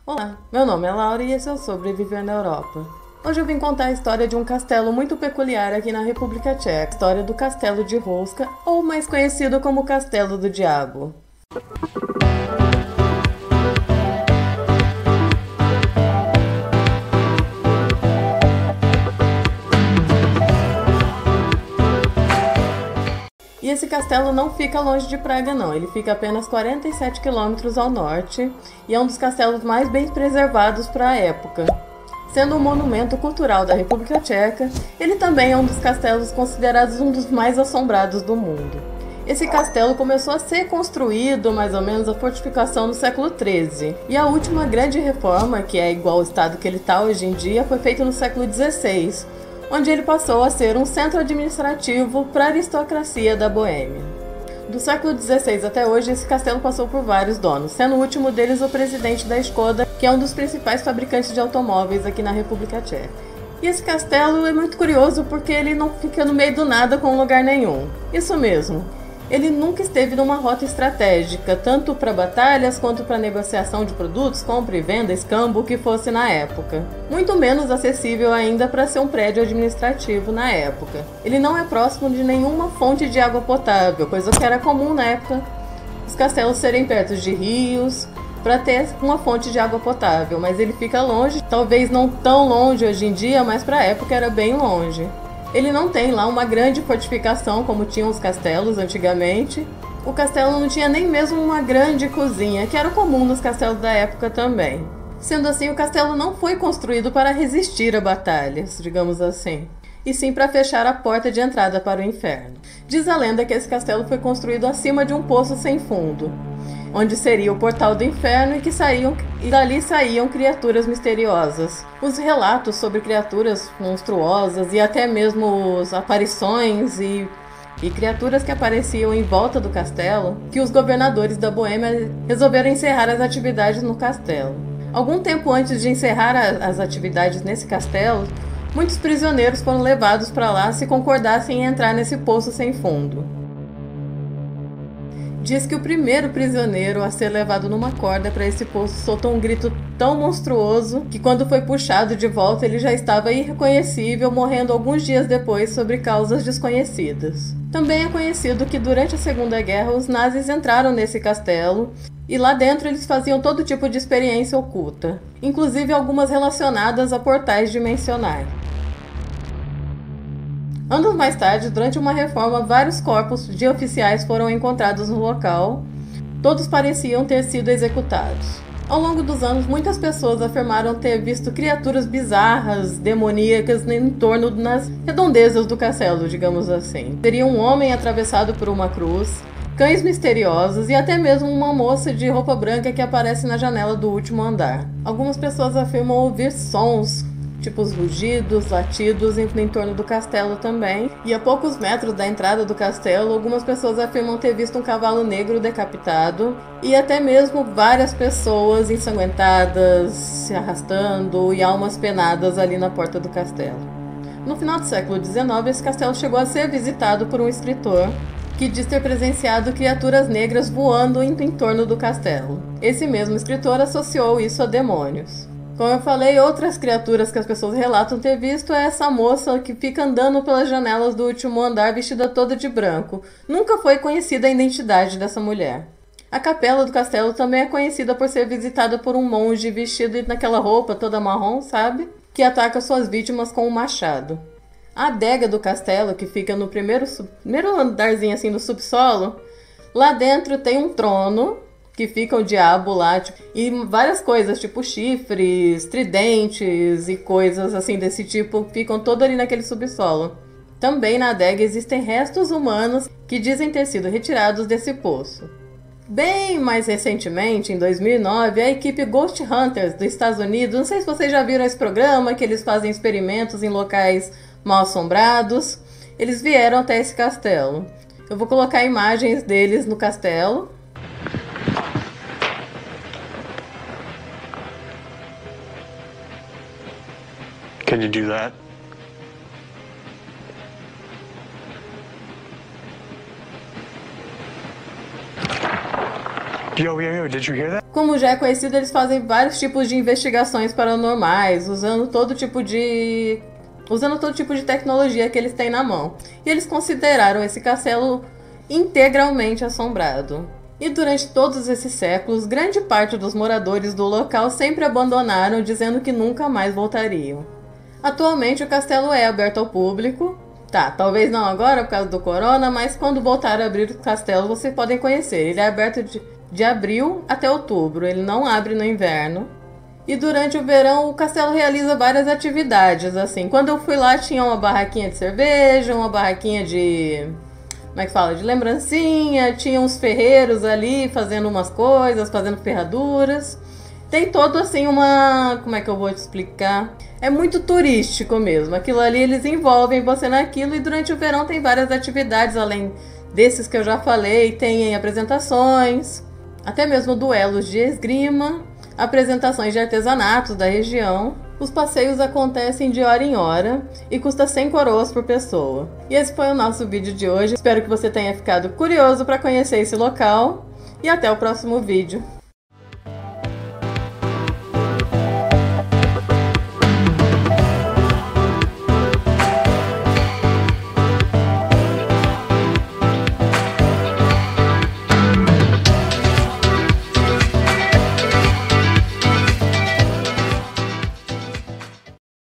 Olá, meu nome é Laura e esse é o Sobreviver na Europa. Hoje eu vim contar a história de um castelo muito peculiar aqui na República Tcheca, a história do Castelo de Rosca, ou mais conhecido como Castelo do Diabo. E esse castelo não fica longe de Praga não, ele fica apenas 47 quilômetros ao norte e é um dos castelos mais bem preservados para a época. Sendo um monumento cultural da República Tcheca, ele também é um dos castelos considerados um dos mais assombrados do mundo. Esse castelo começou a ser construído, mais ou menos, a fortificação no século XIII. E a última grande reforma, que é igual ao estado que ele está hoje em dia, foi feita no século XVI, onde ele passou a ser um centro administrativo para a aristocracia da Boêmia. Do século XVI até hoje, esse castelo passou por vários donos, sendo o último deles o presidente da Škoda, que é um dos principais fabricantes de automóveis aqui na República Tcheca. E esse castelo é muito curioso porque ele não fica no meio do nada com lugar nenhum. Isso mesmo. Ele nunca esteve numa rota estratégica, tanto para batalhas quanto para negociação de produtos, compra e venda, escambo, o que fosse na época. Muito menos acessível ainda para ser um prédio administrativo na época. Ele não é próximo de nenhuma fonte de água potável, coisa que era comum na época os castelos serem perto de rios para ter uma fonte de água potável, mas ele fica longe, talvez não tão longe hoje em dia, mas para a época era bem longe. Ele não tem lá uma grande fortificação como tinham os castelos antigamente. O castelo não tinha nem mesmo uma grande cozinha, que era comum nos castelos da época também. Sendo assim, o castelo não foi construído para resistir a batalhas, digamos assim, e sim para fechar a porta de entrada para o inferno. Diz a lenda que esse castelo foi construído acima de um poço sem fundo, onde seria o portal do inferno e dali saíam criaturas misteriosas. Os relatos sobre criaturas monstruosas e até mesmo as aparições e criaturas que apareciam em volta do castelo, que os governadores da Boêmia resolveram encerrar as atividades no castelo. Algum tempo antes de encerrar as atividades nesse castelo, muitos prisioneiros foram levados para lá se concordassem em entrar nesse poço sem fundo. Diz que o primeiro prisioneiro a ser levado numa corda para esse poço soltou um grito tão monstruoso que quando foi puxado de volta ele já estava irreconhecível, morrendo alguns dias depois sobre causas desconhecidas. Também é conhecido que durante a Segunda Guerra os nazis entraram nesse castelo e lá dentro eles faziam todo tipo de experiência oculta, inclusive algumas relacionadas a portais dimensionais. Anos mais tarde, durante uma reforma, vários corpos de oficiais foram encontrados no local. Todos pareciam ter sido executados. Ao longo dos anos, muitas pessoas afirmaram ter visto criaturas bizarras, demoníacas, em torno nas redondezas do castelo, digamos assim. Seria um homem atravessado por uma cruz, cães misteriosos e até mesmo uma moça de roupa branca que aparece na janela do último andar. Algumas pessoas afirmam ouvir sons, tipo os rugidos, latidos em torno do castelo também. E a poucos metros da entrada do castelo, algumas pessoas afirmam ter visto um cavalo negro decapitado e até mesmo várias pessoas ensanguentadas, se arrastando e almas penadas ali na porta do castelo. No final do século XIX, esse castelo chegou a ser visitado por um escritor que diz ter presenciado criaturas negras voando em torno do castelo. Esse mesmo escritor associou isso a demônios. Como eu falei, outras criaturas que as pessoas relatam ter visto é essa moça que fica andando pelas janelas do último andar vestida toda de branco. Nunca foi conhecida a identidade dessa mulher. A capela do castelo também é conhecida por ser visitada por um monge vestido naquela roupa toda marrom, sabe? Que ataca suas vítimas com um machado. A adega do castelo, que fica no primeiro andarzinho assim do subsolo, lá dentro tem um trono que fica o diabo lá, e várias coisas, tipo chifres, tridentes e coisas assim desse tipo, ficam todo ali naquele subsolo. Também na adega existem restos humanos que dizem ter sido retirados desse poço. Bem mais recentemente, em 2009, a equipe Ghost Hunters dos Estados Unidos, não sei se vocês já viram esse programa, que eles fazem experimentos em locais mal assombrados, eles vieram até esse castelo. Eu vou colocar imagens deles no castelo. Can you do that? Yo, did you hear that? Como já é conhecido, eles fazem vários tipos de investigações paranormais, usando todo tipo de tecnologia que eles têm na mão. E eles consideraram esse castelo integralmente assombrado. E durante todos esses séculos, grande parte dos moradores do local sempre abandonaram, dizendo que nunca mais voltariam. Atualmente o castelo é aberto ao público. Talvez não agora por causa do corona, mas quando voltar a abrir o castelo vocês podem conhecer. Ele é aberto de abril até outubro, ele não abre no inverno. E durante o verão o castelo realiza várias atividades, assim. Quando eu fui lá tinha uma barraquinha de cerveja, uma barraquinha de... de lembrancinha, tinha uns ferreiros ali fazendo umas coisas, fazendo ferraduras. Tem todo assim como é que eu vou te explicar? É muito turístico mesmo, aquilo ali eles envolvem você naquilo e durante o verão tem várias atividades, além desses que eu já falei, tem apresentações, até mesmo duelos de esgrima, apresentações de artesanatos da região. Os passeios acontecem de hora em hora e custa 100 coroas por pessoa. E esse foi o nosso vídeo de hoje. Espero que você tenha ficado curioso para conhecer esse local e até o próximo vídeo.